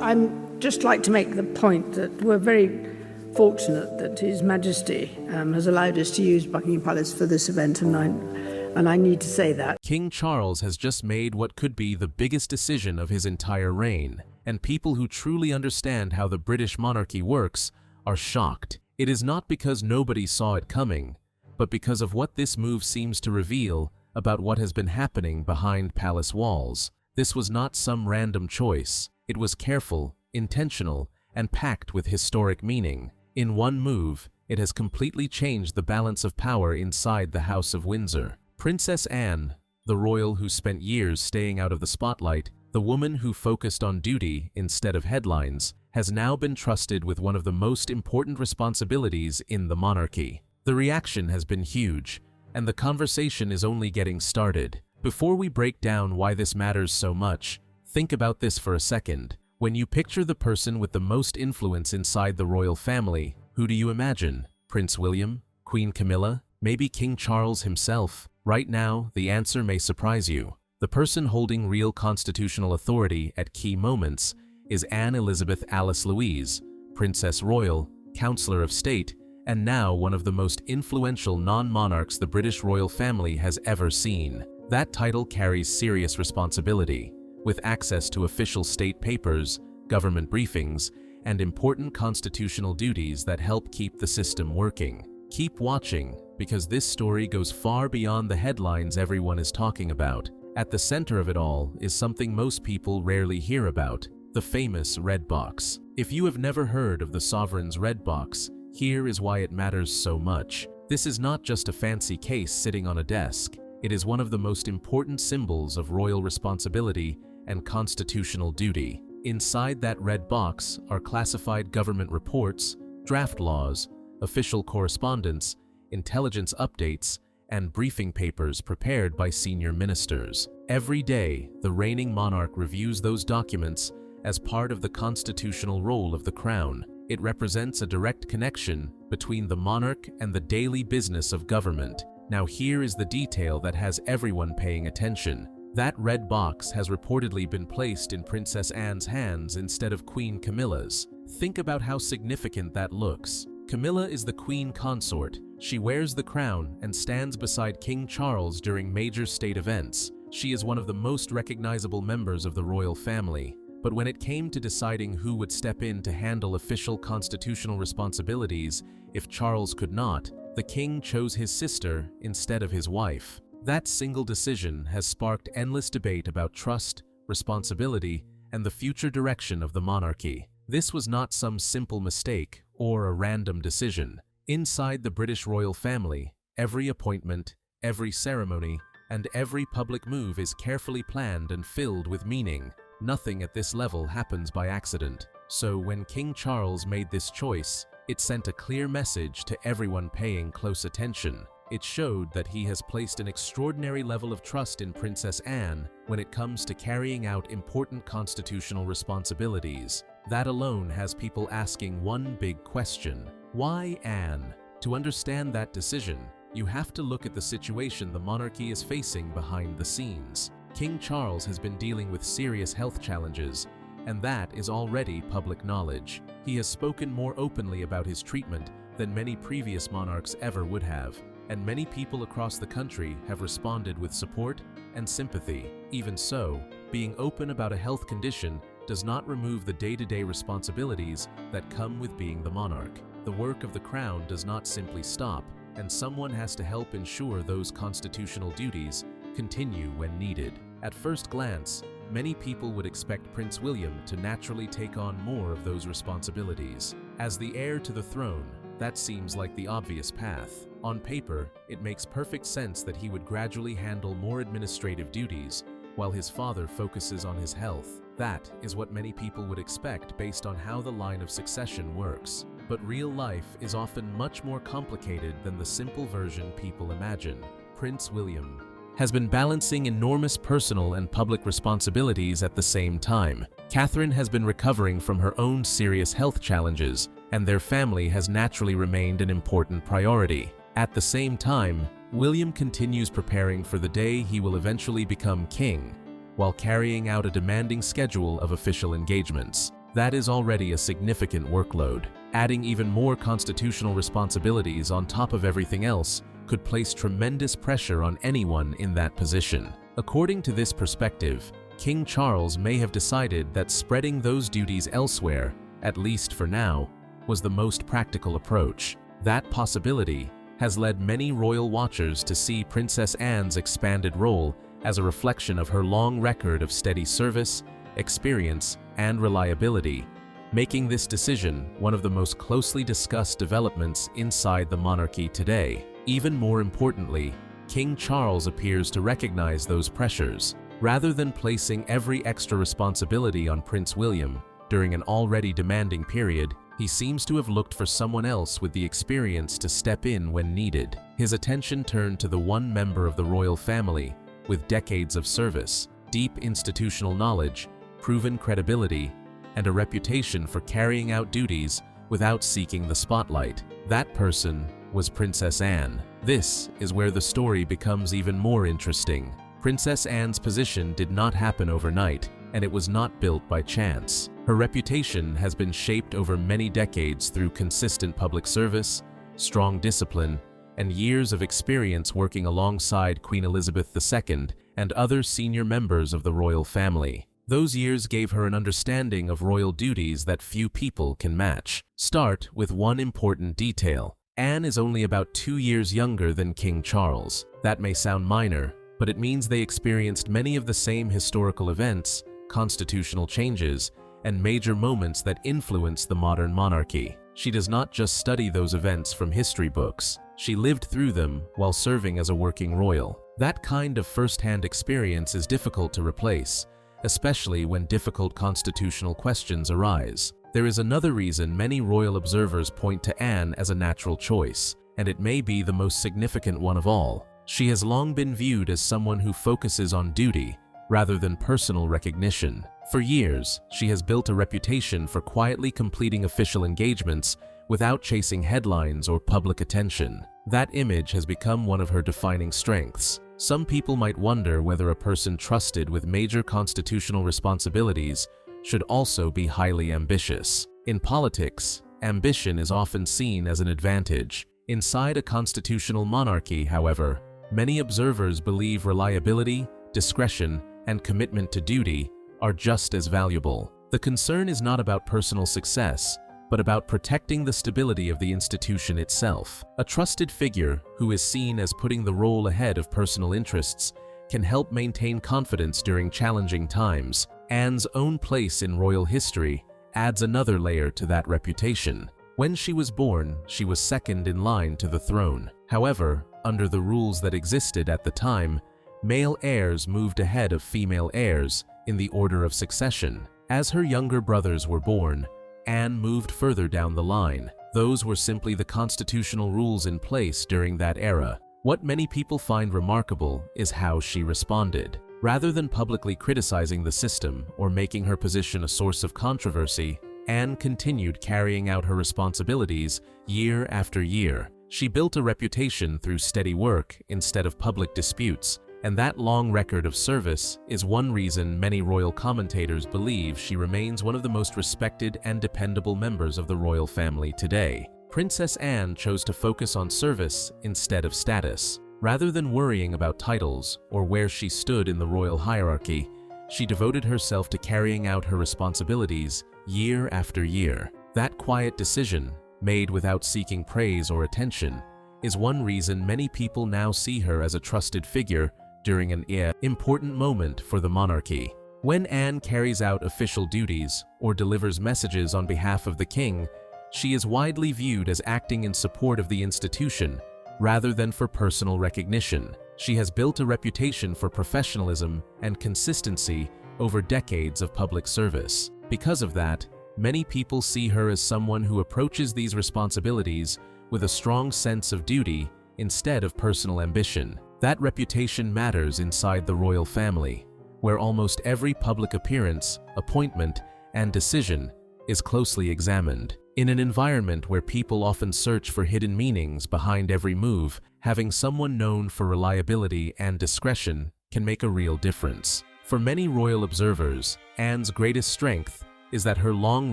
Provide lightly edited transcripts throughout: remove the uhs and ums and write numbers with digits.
I'd just like to make the point that we're very fortunate that His Majesty has allowed us to use Buckingham Palace for this event, and I need to say that. King Charles has just made what could be the biggest decision of his entire reign, and people who truly understand how the British monarchy works are shocked. It is not because nobody saw it coming, but because of what this move seems to reveal about what has been happening behind palace walls. This was not some random choice. It was careful, intentional, and packed with historic meaning. In one move, it has completely changed the balance of power inside the House of Windsor. Princess Anne, the royal who spent years staying out of the spotlight, the woman who focused on duty instead of headlines, has now been trusted with one of the most important responsibilities in the monarchy. The reaction has been huge, and the conversation is only getting started. Before we break down why this matters so much, think about this for a second. When you picture the person with the most influence inside the royal family, who do you imagine? Prince William? Queen Camilla? Maybe King Charles himself? Right now, the answer may surprise you. The person holding real constitutional authority at key moments is Anne Elizabeth Alice Louise, Princess Royal, Counselor of State, and now one of the most influential non-monarchs the British royal family has ever seen. That title carries serious responsibility, with access to official state papers, government briefings, and important constitutional duties that help keep the system working. Keep watching, because this story goes far beyond the headlines everyone is talking about. At the center of it all is something most people rarely hear about: the famous red box. If you have never heard of the sovereign's red box, here is why it matters so much. This is not just a fancy case sitting on a desk. It is one of the most important symbols of royal responsibility and constitutional duty. Inside that red box are classified government reports, draft laws, official correspondence, intelligence updates, and briefing papers prepared by senior ministers. Every day, the reigning monarch reviews those documents as part of the constitutional role of the crown. It represents a direct connection between the monarch and the daily business of government. Now here is the detail that has everyone paying attention. That red box has reportedly been placed in Princess Anne's hands instead of Queen Camilla's. Think about how significant that looks. Camilla is the queen consort. She wears the crown and stands beside King Charles during major state events. She is one of the most recognizable members of the royal family. But when it came to deciding who would step in to handle official constitutional responsibilities if Charles could not, the king chose his sister instead of his wife. That single decision has sparked endless debate about trust, responsibility, and the future direction of the monarchy. This was not some simple mistake or a random decision. Inside the British royal family, every appointment, every ceremony, and every public move is carefully planned and filled with meaning. Nothing at this level happens by accident. So when King Charles made this choice, it sent a clear message to everyone paying close attention. It showed that he has placed an extraordinary level of trust in Princess Anne when it comes to carrying out important constitutional responsibilities. That alone has people asking one big question: why Anne? To understand that decision, you have to look at the situation the monarchy is facing behind the scenes. King Charles has been dealing with serious health challenges, and that is already public knowledge. He has spoken more openly about his treatment than many previous monarchs ever would have, and many people across the country have responded with support and sympathy. Even so, being open about a health condition does not remove the day-to-day responsibilities that come with being the monarch. The work of the crown does not simply stop, and someone has to help ensure those constitutional duties continue when needed. At first glance, many people would expect Prince William to naturally take on more of those responsibilities. As the heir to the throne, that seems like the obvious path. On paper, it makes perfect sense that he would gradually handle more administrative duties, while his father focuses on his health. That is what many people would expect based on how the line of succession works. But real life is often much more complicated than the simple version people imagine. Prince William has been balancing enormous personal and public responsibilities at the same time. Catherine has been recovering from her own serious health challenges, and their family has naturally remained an important priority. At the same time, William continues preparing for the day he will eventually become king, while carrying out a demanding schedule of official engagements. That is already a significant workload. Adding even more constitutional responsibilities on top of everything else could place tremendous pressure on anyone in that position. According to this perspective, King Charles may have decided that spreading those duties elsewhere, at least for now, was the most practical approach. That possibility has led many royal watchers to see Princess Anne's expanded role as a reflection of her long record of steady service, experience, and reliability, making this decision one of the most closely discussed developments inside the monarchy today. Even more importantly, King Charles appears to recognize those pressures. Rather than placing every extra responsibility on Prince William during an already demanding period, he seems to have looked for someone else with the experience to step in when needed. His attention turned to the one member of the royal family with decades of service, deep institutional knowledge, proven credibility, and a reputation for carrying out duties without seeking the spotlight. That person was Princess Anne. This is where the story becomes even more interesting. Princess Anne's position did not happen overnight, and it was not built by chance. Her reputation has been shaped over many decades through consistent public service, strong discipline, and years of experience working alongside Queen Elizabeth II and other senior members of the royal family. Those years gave her an understanding of royal duties that few people can match. Start with one important detail. Anne is only about 2 years younger than King Charles. That may sound minor, but it means they experienced many of the same historical events, constitutional changes, and major moments that influence the modern monarchy. She does not just study those events from history books. She lived through them while serving as a working royal. That kind of first-hand experience is difficult to replace, especially when difficult constitutional questions arise. There is another reason many royal observers point to Anne as a natural choice, and it may be the most significant one of all. She has long been viewed as someone who focuses on duty rather than personal recognition. For years, she has built a reputation for quietly completing official engagements without chasing headlines or public attention. That image has become one of her defining strengths. Some people might wonder whether a person trusted with major constitutional responsibilities should also be highly ambitious. In politics, ambition is often seen as an advantage. Inside a constitutional monarchy, however, many observers believe reliability, discretion, and commitment to duty are just as valuable. The concern is not about personal success, but about protecting the stability of the institution itself. A trusted figure who is seen as putting the role ahead of personal interests can help maintain confidence during challenging times. Anne's own place in royal history adds another layer to that reputation. When she was born, she was second in line to the throne. However, under the rules that existed at the time, male heirs moved ahead of female heirs in the order of succession. As her younger brothers were born, Anne moved further down the line. Those were simply the constitutional rules in place during that era. What many people find remarkable is how she responded. Rather than publicly criticizing the system or making her position a source of controversy, Anne continued carrying out her responsibilities year after year. She built a reputation through steady work instead of public disputes, and that long record of service is one reason many royal commentators believe she remains one of the most respected and dependable members of the royal family today. Princess Anne chose to focus on service instead of status. Rather than worrying about titles or where she stood in the royal hierarchy, she devoted herself to carrying out her responsibilities year after year. That quiet decision, made without seeking praise or attention, is one reason many people now see her as a trusted figure during an important moment for the monarchy. When Anne carries out official duties or delivers messages on behalf of the king, she is widely viewed as acting in support of the institution rather than for personal recognition. She has built a reputation for professionalism and consistency over decades of public service. Because of that, many people see her as someone who approaches these responsibilities with a strong sense of duty instead of personal ambition. That reputation matters inside the royal family, where almost every public appearance, appointment, and decision is closely examined. In an environment where people often search for hidden meanings behind every move, having someone known for reliability and discretion can make a real difference. For many royal observers, Anne's greatest strength is that her long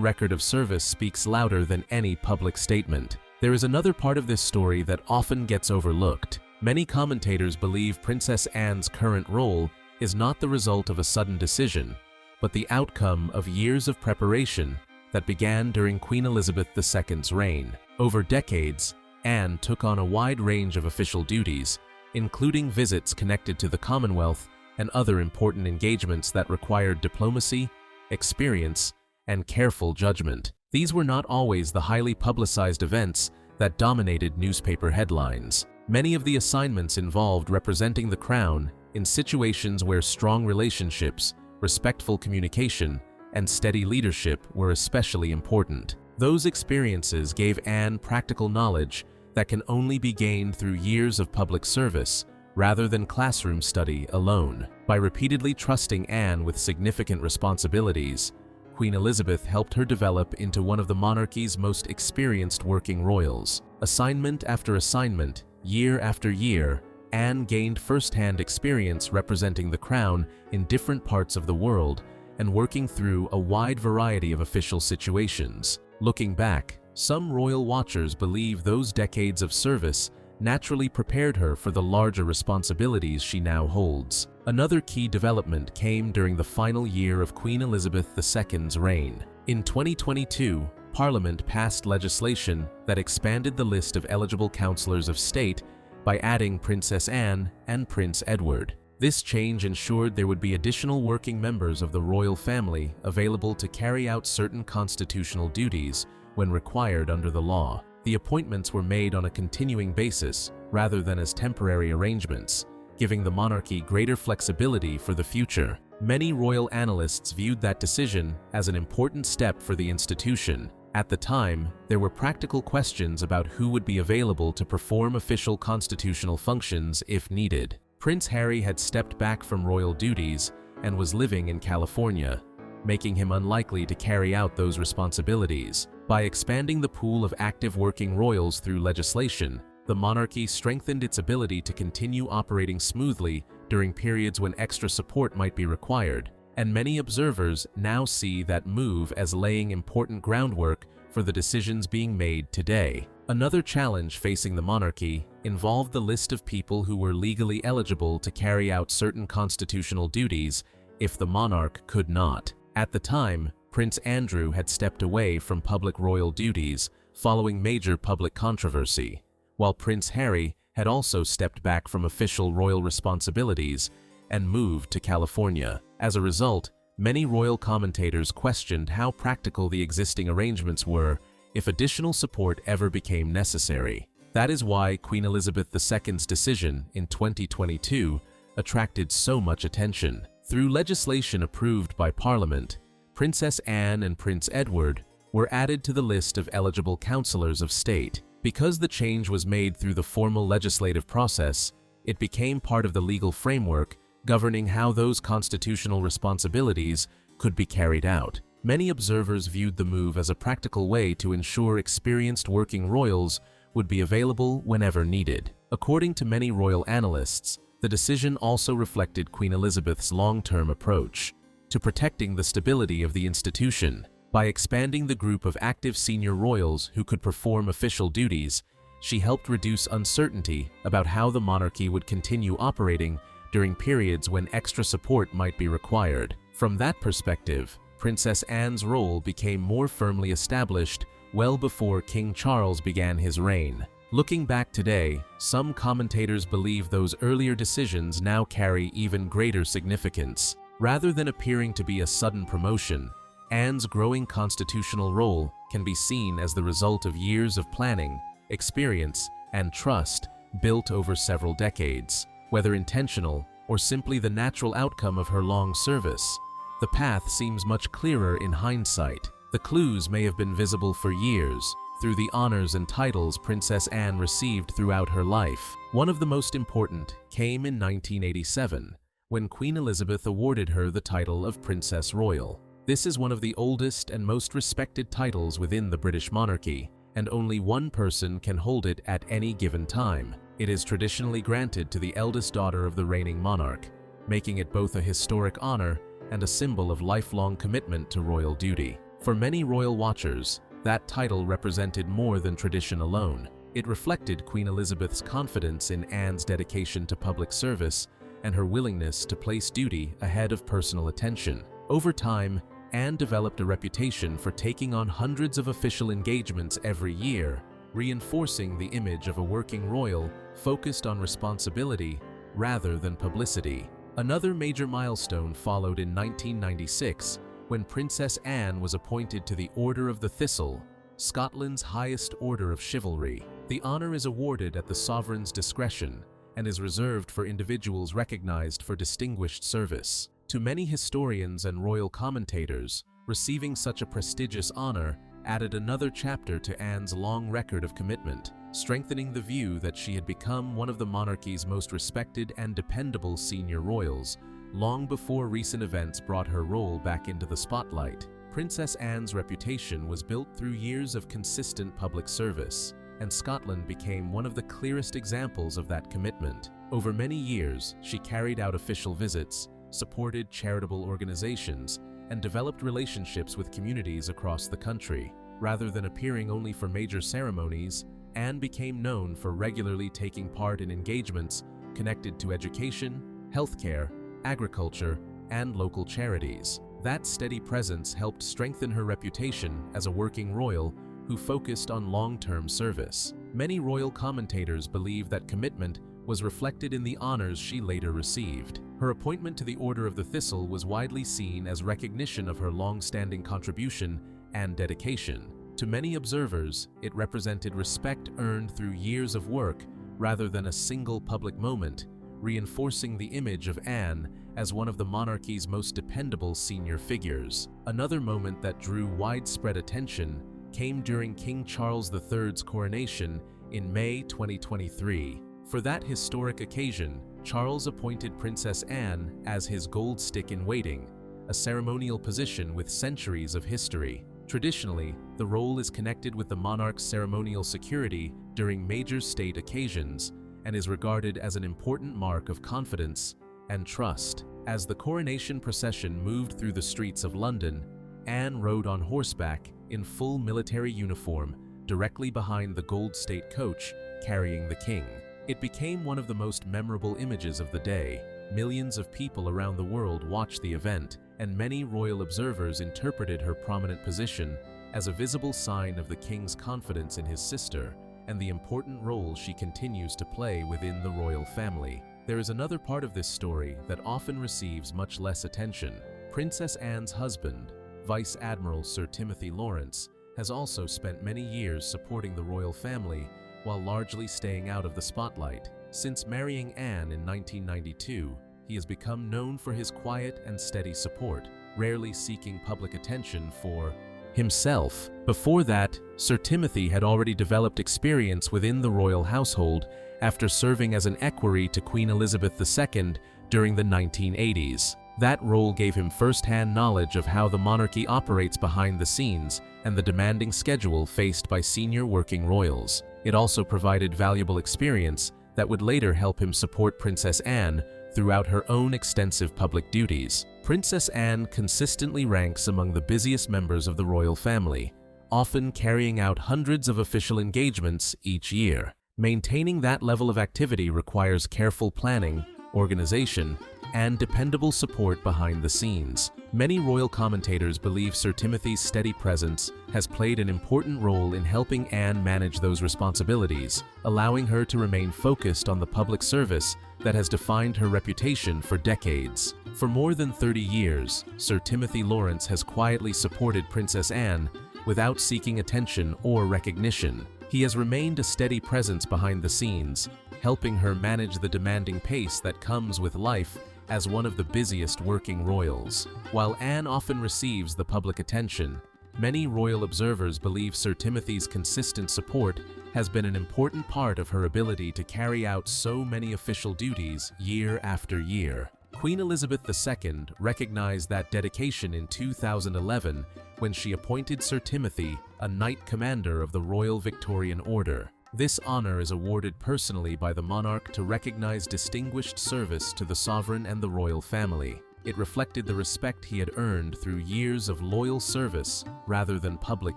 record of service speaks louder than any public statement. There is another part of this story that often gets overlooked. Many commentators believe Princess Anne's current role is not the result of a sudden decision, but the outcome of years of preparation that began during Queen Elizabeth II's reign. Over decades, Anne took on a wide range of official duties, including visits connected to the Commonwealth and other important engagements that required diplomacy, experience, and careful judgment. These were not always the highly publicized events that dominated newspaper headlines. Many of the assignments involved representing the crown in situations where strong relationships, respectful communication, and steady leadership were especially important. Those experiences gave Anne practical knowledge that can only be gained through years of public service rather than classroom study alone. By repeatedly trusting Anne with significant responsibilities, Queen Elizabeth helped her develop into one of the monarchy's most experienced working royals. Assignment after assignment, year after year, Anne gained first-hand experience representing the crown in different parts of the world and working through a wide variety of official situations. Looking back, some royal watchers believe those decades of service naturally prepared her for the larger responsibilities she now holds. Another key development came during the final year of Queen Elizabeth II's reign. In 2022, Parliament passed legislation that expanded the list of eligible councillors of state by adding Princess Anne and Prince Edward. This change ensured there would be additional working members of the royal family available to carry out certain constitutional duties when required under the law. The appointments were made on a continuing basis rather than as temporary arrangements, giving the monarchy greater flexibility for the future. Many royal analysts viewed that decision as an important step for the institution. At the time, there were practical questions about who would be available to perform official constitutional functions if needed. Prince Harry had stepped back from royal duties and was living in California, making him unlikely to carry out those responsibilities. By expanding the pool of active working royals through legislation, the monarchy strengthened its ability to continue operating smoothly during periods when extra support might be required, and many observers now see that move as laying important groundwork for the decisions being made today. Another challenge facing the monarchy involved the list of people who were legally eligible to carry out certain constitutional duties if the monarch could not. At the time, Prince Andrew had stepped away from public royal duties following major public controversy, while Prince Harry had also stepped back from official royal responsibilities and moved to California. As a result, many royal commentators questioned how practical the existing arrangements were if additional support ever became necessary. That is why Queen Elizabeth II's decision in 2022 attracted so much attention. Through legislation approved by Parliament, Princess Anne and Prince Edward were added to the list of eligible councillors of state. Because the change was made through the formal legislative process, it became part of the legal framework governing how those constitutional responsibilities could be carried out. Many observers viewed the move as a practical way to ensure experienced working royals would be available whenever needed. According to many royal analysts, the decision also reflected Queen Elizabeth's long-term approach to protecting the stability of the institution. By expanding the group of active senior royals who could perform official duties, she helped reduce uncertainty about how the monarchy would continue operating during periods when extra support might be required. From that perspective, Princess Anne's role became more firmly established well before King Charles began his reign. Looking back today, some commentators believe those earlier decisions now carry even greater significance. Rather than appearing to be a sudden promotion, Anne's growing constitutional role can be seen as the result of years of planning, experience, and trust built over several decades. Whether intentional or simply the natural outcome of her long service, the path seems much clearer in hindsight. The clues may have been visible for years through the honors and titles Princess Anne received throughout her life. One of the most important came in 1987, when Queen Elizabeth awarded her the title of Princess Royal. This is one of the oldest and most respected titles within the British monarchy, and only one person can hold it at any given time. It is traditionally granted to the eldest daughter of the reigning monarch, making it both a historic honor and a symbol of lifelong commitment to royal duty. For many royal watchers, that title represented more than tradition alone. It reflected Queen Elizabeth's confidence in Anne's dedication to public service and her willingness to place duty ahead of personal attention. Over time, Anne developed a reputation for taking on hundreds of official engagements every year, reinforcing the image of a working royal focused on responsibility rather than publicity. Another major milestone followed in 1996 when Princess Anne was appointed to the Order of the Thistle, Scotland's highest order of chivalry. The honor is awarded at the sovereign's discretion and is reserved for individuals recognized for distinguished service. To many historians and royal commentators, receiving such a prestigious honor added another chapter to Anne's long record of commitment, strengthening the view that she had become one of the monarchy's most respected and dependable senior royals, long before recent events brought her role back into the spotlight. Princess Anne's reputation was built through years of consistent public service, and Scotland became one of the clearest examples of that commitment. Over many years, she carried out official visits, supported charitable organizations, and developed relationships with communities across the country. Rather than appearing only for major ceremonies, Anne became known for regularly taking part in engagements connected to education, healthcare, agriculture, and local charities. That steady presence helped strengthen her reputation as a working royal who focused on long-term service. Many royal commentators believe that commitment was reflected in the honors she later received. Her appointment to the Order of the Thistle was widely seen as recognition of her long-standing contribution and dedication. To many observers, it represented respect earned through years of work rather than a single public moment, reinforcing the image of Anne as one of the monarchy's most dependable senior figures. Another moment that drew widespread attention came during King Charles III's coronation in May 2023. For that historic occasion, Charles appointed Princess Anne as his gold stick-in-waiting, a ceremonial position with centuries of history. Traditionally, the role is connected with the monarch's ceremonial security during major state occasions and is regarded as an important mark of confidence and trust. As the coronation procession moved through the streets of London, Anne rode on horseback in full military uniform directly behind the gold state coach carrying the king. It became one of the most memorable images of the day. Millions of people around the world watched the event, and many royal observers interpreted her prominent position as a visible sign of the king's confidence in his sister and the important role she continues to play within the royal family. There is another part of this story that often receives much less attention. Princess Anne's husband, Vice Admiral Sir Timothy Lawrence, has also spent many years supporting the royal family while largely staying out of the spotlight. Since marrying Anne in 1992, he has become known for his quiet and steady support, rarely seeking public attention for himself. Before that, Sir Timothy had already developed experience within the royal household after serving as an equerry to Queen Elizabeth II during the 1980s. That role gave him first-hand knowledge of how the monarchy operates behind the scenes and the demanding schedule faced by senior working royals. It also provided valuable experience that would later help him support Princess Anne throughout her own extensive public duties. Princess Anne consistently ranks among the busiest members of the royal family, often carrying out hundreds of official engagements each year. Maintaining that level of activity requires careful planning, organization, and dependable support behind the scenes. Many royal commentators believe Sir Timothy's steady presence has played an important role in helping Anne manage those responsibilities, allowing her to remain focused on the public service that has defined her reputation for decades. For more than 30 years, Sir Timothy Lawrence has quietly supported Princess Anne without seeking attention or recognition. He has remained a steady presence behind the scenes, helping her manage the demanding pace that comes with life as one of the busiest working royals. While Anne often receives the public attention, many royal observers believe Sir Timothy's consistent support has been an important part of her ability to carry out so many official duties year after year. Queen Elizabeth II recognized that dedication in 2011 when she appointed Sir Timothy a Knight Commander of the Royal Victorian Order. This honor is awarded personally by the monarch to recognize distinguished service to the sovereign and the royal family. It reflected the respect he had earned through years of loyal service rather than public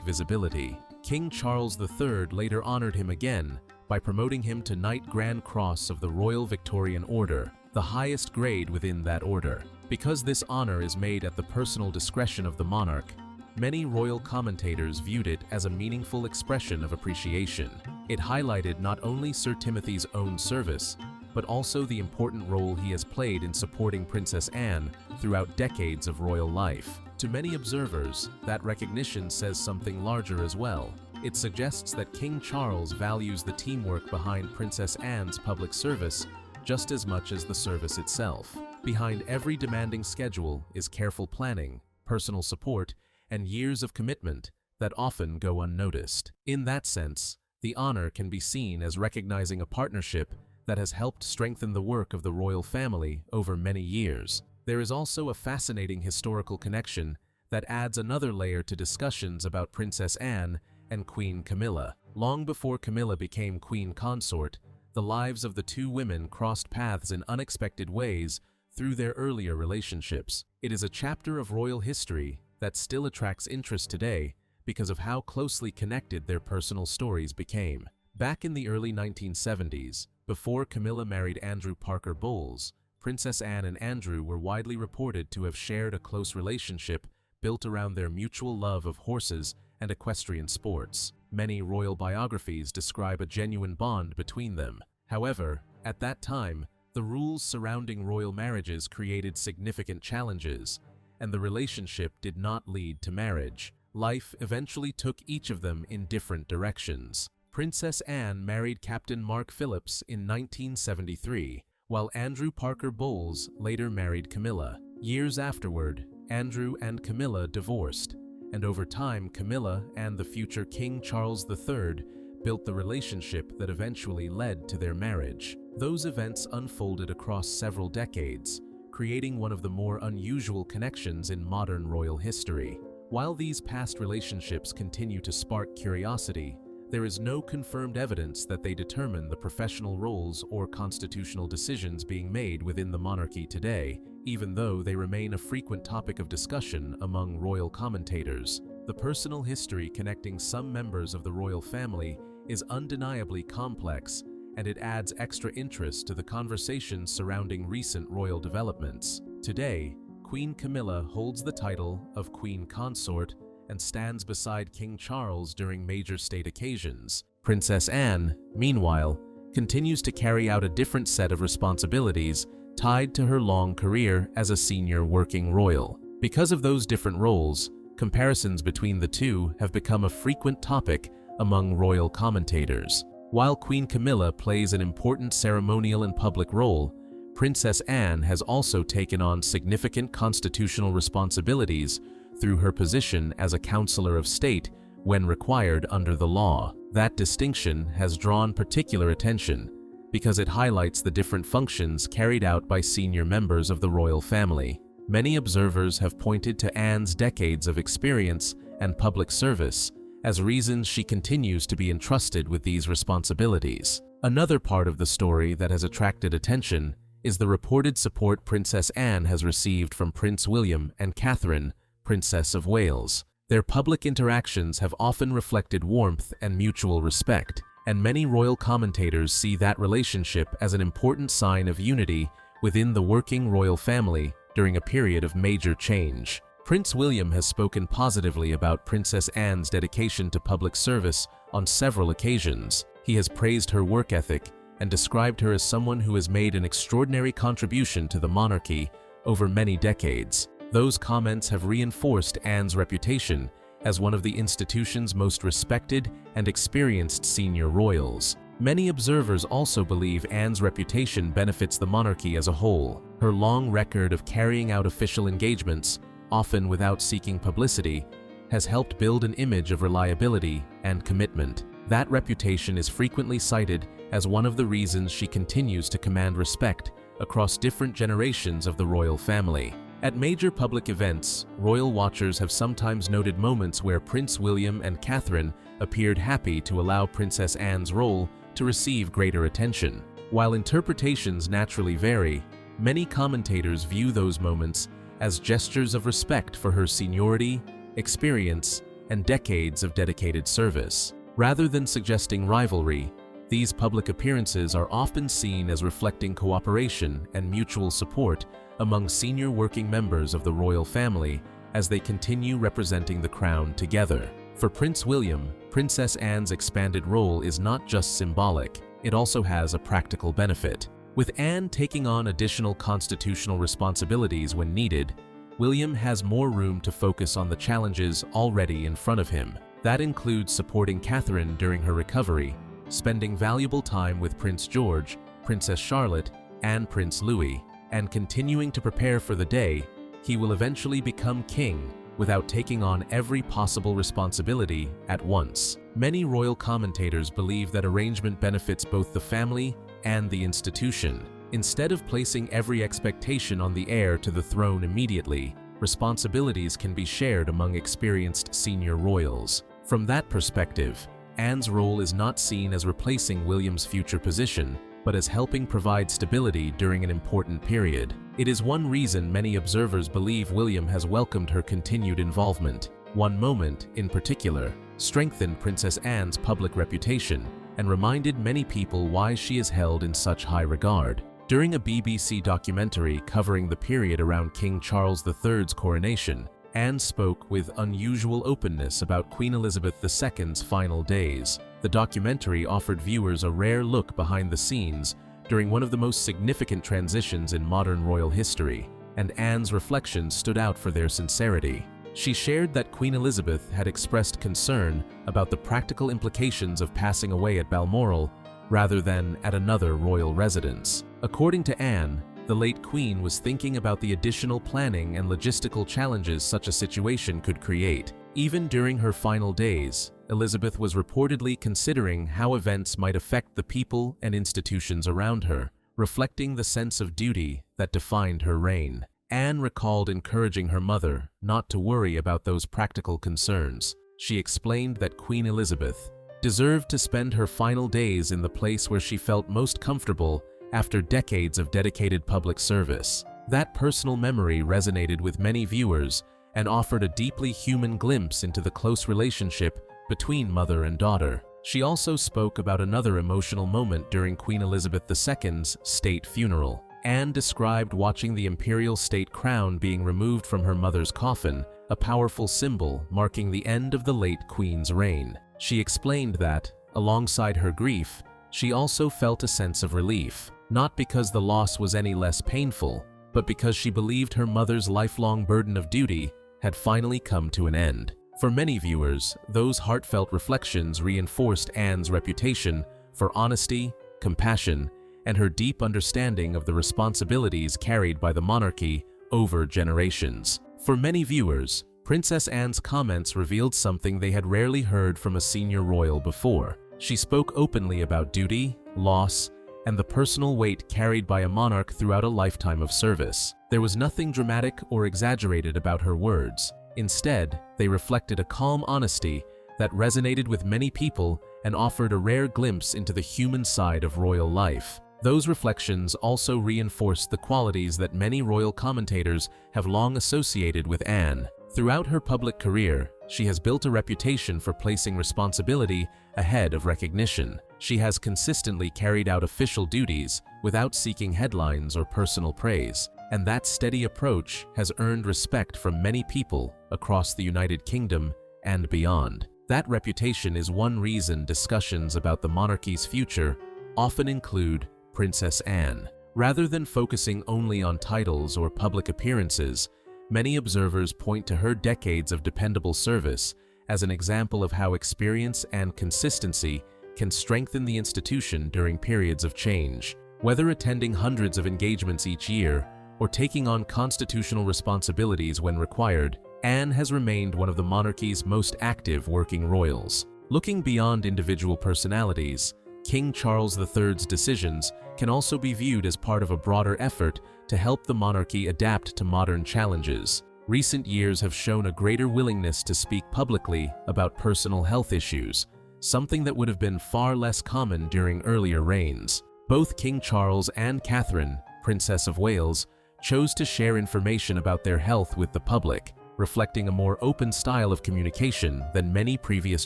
visibility. King Charles III later honored him again by promoting him to Knight Grand Cross of the Royal Victorian Order, the highest grade within that order. Because this honor is made at the personal discretion of the monarch, many royal commentators viewed it as a meaningful expression of appreciation. It highlighted not only Sir Timothy's own service, but also the important role he has played in supporting Princess Anne throughout decades of royal life. To many observers, that recognition says something larger as well. It suggests that King Charles values the teamwork behind Princess Anne's public service just as much as the service itself. Behind every demanding schedule is careful planning, personal support, and years of commitment that often go unnoticed. In that sense, the honor can be seen as recognizing a partnership that has helped strengthen the work of the royal family over many years. There is also a fascinating historical connection that adds another layer to discussions about Princess Anne and Queen Camilla. Long before Camilla became Queen Consort, the lives of the two women crossed paths in unexpected ways through their earlier relationships. It is a chapter of royal history that still attracts interest today because of how closely connected their personal stories became. Back in the early 1970s, before Camilla married Andrew Parker Bowles, Princess Anne and Andrew were widely reported to have shared a close relationship built around their mutual love of horses and equestrian sports. Many royal biographies describe a genuine bond between them. However, at that time, the rules surrounding royal marriages created significant challenges, and the relationship did not lead to marriage. Life eventually took each of them in different directions. Princess Anne married Captain Mark Phillips in 1973, while Andrew Parker Bowles later married Camilla. Years afterward, Andrew and Camilla divorced, and over time Camilla and the future King Charles III built the relationship that eventually led to their marriage. Those events unfolded across several decades, creating one of the more unusual connections in modern royal history. While these past relationships continue to spark curiosity, there is no confirmed evidence that they determine the professional roles or constitutional decisions being made within the monarchy today, even though they remain a frequent topic of discussion among royal commentators. The personal history connecting some members of the royal family is undeniably complex, and it adds extra interest to the conversation surrounding recent royal developments. Today, Queen Camilla holds the title of Queen Consort and stands beside King Charles during major state occasions. Princess Anne, meanwhile, continues to carry out a different set of responsibilities tied to her long career as a senior working royal. Because of those different roles, comparisons between the two have become a frequent topic among royal commentators. While Queen Camilla plays an important ceremonial and public role, Princess Anne has also taken on significant constitutional responsibilities through her position as a counselor of state when required under the law. That distinction has drawn particular attention because it highlights the different functions carried out by senior members of the royal family. Many observers have pointed to Anne's decades of experience and public service as reasons she continues to be entrusted with these responsibilities. Another part of the story that has attracted attention is the reported support Princess Anne has received from Prince William and Catherine, Princess of Wales. Their public interactions have often reflected warmth and mutual respect, and many royal commentators see that relationship as an important sign of unity within the working royal family during a period of major change. Prince William has spoken positively about Princess Anne's dedication to public service on several occasions. He has praised her work ethic and described her as someone who has made an extraordinary contribution to the monarchy over many decades. Those comments have reinforced Anne's reputation as one of the institution's most respected and experienced senior royals. Many observers also believe Anne's reputation benefits the monarchy as a whole. Her long record of carrying out official engagements, often without seeking publicity, has helped build an image of reliability and commitment. That reputation is frequently cited as one of the reasons she continues to command respect across different generations of the royal family. At major public events, royal watchers have sometimes noted moments where Prince William and Catherine appeared happy to allow Princess Anne's role to receive greater attention. While interpretations naturally vary, many commentators view those moments as gestures of respect for her seniority, experience, and decades of dedicated service. Rather than suggesting rivalry, these public appearances are often seen as reflecting cooperation and mutual support among senior working members of the royal family as they continue representing the crown together. For Prince William, Princess Anne's expanded role is not just symbolic, it also has a practical benefit. With Anne taking on additional constitutional responsibilities when needed, William has more room to focus on the challenges already in front of him. That includes supporting Catherine during her recovery, spending valuable time with Prince George, Princess Charlotte, and Prince Louis, and continuing to prepare for the day he will eventually become king without taking on every possible responsibility at once. Many royal commentators believe that arrangement benefits both the family and the institution. Instead of placing every expectation on the heir to the throne immediately, responsibilities can be shared among experienced senior royals. From that perspective, Anne's role is not seen as replacing William's future position, but as helping provide stability during an important period. It is one reason many observers believe William has welcomed her continued involvement. One moment, in particular, strengthened Princess Anne's public reputation and reminded many people why she is held in such high regard. During a BBC documentary covering the period around King Charles III's coronation, Anne spoke with unusual openness about Queen Elizabeth II's final days. The documentary offered viewers a rare look behind the scenes during one of the most significant transitions in modern royal history, and Anne's reflections stood out for their sincerity. She shared that Queen Elizabeth had expressed concern about the practical implications of passing away at Balmoral rather than at another royal residence. According to Anne, the late Queen was thinking about the additional planning and logistical challenges such a situation could create. Even during her final days, Elizabeth was reportedly considering how events might affect the people and institutions around her, reflecting the sense of duty that defined her reign. Anne recalled encouraging her mother not to worry about those practical concerns. She explained that Queen Elizabeth deserved to spend her final days in the place where she felt most comfortable after decades of dedicated public service. That personal memory resonated with many viewers and offered a deeply human glimpse into the close relationship between mother and daughter. She also spoke about another emotional moment during Queen Elizabeth II's state funeral. Anne described watching the imperial state crown being removed from her mother's coffin, a powerful symbol marking the end of the late Queen's reign. She explained that, alongside her grief, she also felt a sense of relief, not because the loss was any less painful, but because she believed her mother's lifelong burden of duty had finally come to an end. For many viewers, those heartfelt reflections reinforced Anne's reputation for honesty, compassion, and her deep understanding of the responsibilities carried by the monarchy over generations. For many viewers, Princess Anne's comments revealed something they had rarely heard from a senior royal before. She spoke openly about duty, loss, and the personal weight carried by a monarch throughout a lifetime of service. There was nothing dramatic or exaggerated about her words. Instead, they reflected a calm honesty that resonated with many people and offered a rare glimpse into the human side of royal life. Those reflections also reinforced the qualities that many royal commentators have long associated with Anne. Throughout her public career, she has built a reputation for placing responsibility ahead of recognition. She has consistently carried out official duties without seeking headlines or personal praise, and that steady approach has earned respect from many people across the United Kingdom and beyond. That reputation is one reason discussions about the monarchy's future often include Princess Anne. Rather than focusing only on titles or public appearances, many observers point to her decades of dependable service as an example of how experience and consistency can strengthen the institution during periods of change. Whether attending hundreds of engagements each year or taking on constitutional responsibilities when required, Anne has remained one of the monarchy's most active working royals. Looking beyond individual personalities, King Charles III's decisions can also be viewed as part of a broader effort to help the monarchy adapt to modern challenges. Recent years have shown a greater willingness to speak publicly about personal health issues, something that would have been far less common during earlier reigns. Both King Charles and Catherine, Princess of Wales, chose to share information about their health with the public, reflecting a more open style of communication than many previous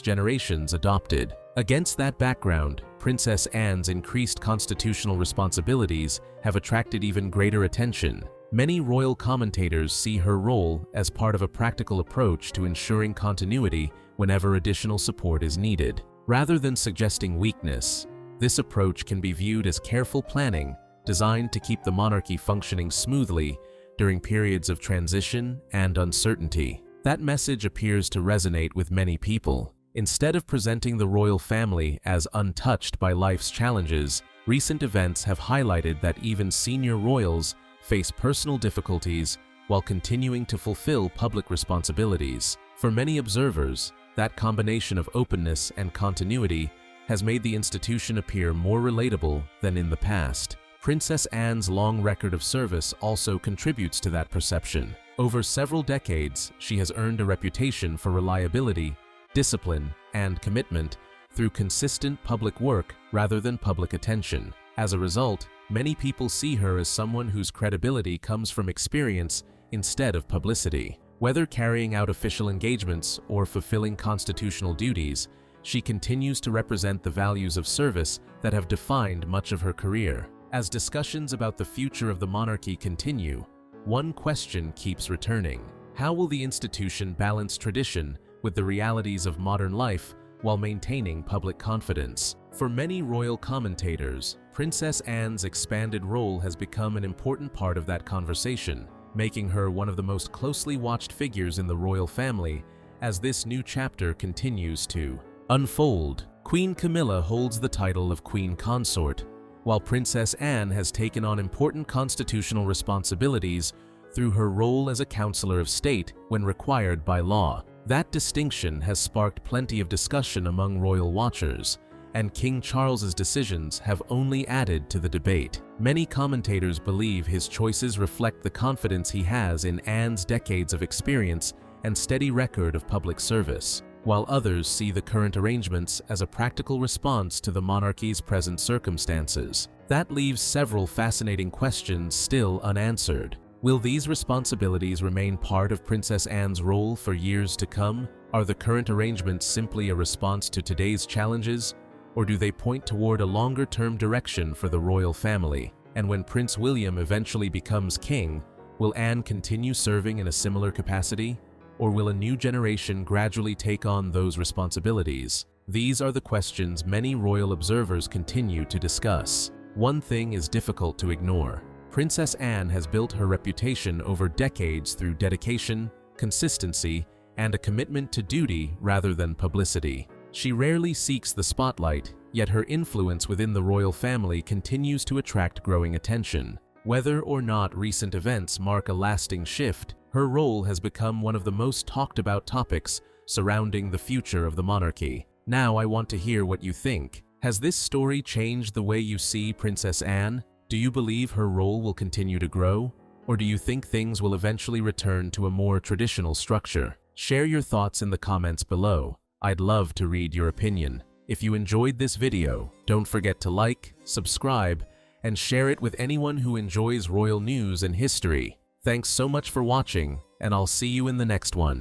generations adopted. Against that background, Princess Anne's increased constitutional responsibilities have attracted even greater attention. Many royal commentators see her role as part of a practical approach to ensuring continuity whenever additional support is needed. Rather than suggesting weakness, this approach can be viewed as careful planning designed to keep the monarchy functioning smoothly during periods of transition and uncertainty. That message appears to resonate with many people. Instead of presenting the royal family as untouched by life's challenges, recent events have highlighted that even senior royals face personal difficulties while continuing to fulfill public responsibilities. For many observers, that combination of openness and continuity has made the institution appear more relatable than in the past. Princess Anne's long record of service also contributes to that perception. Over several decades, she has earned a reputation for reliability, discipline, and commitment through consistent public work rather than public attention. As a result, many people see her as someone whose credibility comes from experience instead of publicity. Whether carrying out official engagements or fulfilling constitutional duties, she continues to represent the values of service that have defined much of her career. As discussions about the future of the monarchy continue, one question keeps returning. How will the institution balance tradition with the realities of modern life while maintaining public confidence? For many royal commentators, Princess Anne's expanded role has become an important part of that conversation, making her one of the most closely watched figures in the royal family as this new chapter continues to unfold. Queen Camilla holds the title of Queen Consort, while Princess Anne has taken on important constitutional responsibilities through her role as a counselor of state when required by law. That distinction has sparked plenty of discussion among royal watchers, and King Charles's decisions have only added to the debate. Many commentators believe his choices reflect the confidence he has in Anne's decades of experience and steady record of public service, while others see the current arrangements as a practical response to the monarchy's present circumstances. That leaves several fascinating questions still unanswered. Will these responsibilities remain part of Princess Anne's role for years to come? Are the current arrangements simply a response to today's challenges, or do they point toward a longer-term direction for the royal family? And when Prince William eventually becomes king, will Anne continue serving in a similar capacity? Or will a new generation gradually take on those responsibilities? These are the questions many royal observers continue to discuss. One thing is difficult to ignore. Princess Anne has built her reputation over decades through dedication, consistency, and a commitment to duty rather than publicity. She rarely seeks the spotlight, yet her influence within the royal family continues to attract growing attention. Whether or not recent events mark a lasting shift, her role has become one of the most talked about topics surrounding the future of the monarchy. Now I want to hear what you think. Has this story changed the way you see Princess Anne? Do you believe her role will continue to grow? Or do you think things will eventually return to a more traditional structure? Share your thoughts in the comments below. I'd love to read your opinion. If you enjoyed this video, don't forget to like, subscribe, and share it with anyone who enjoys royal news and history. Thanks so much for watching, and I'll see you in the next one.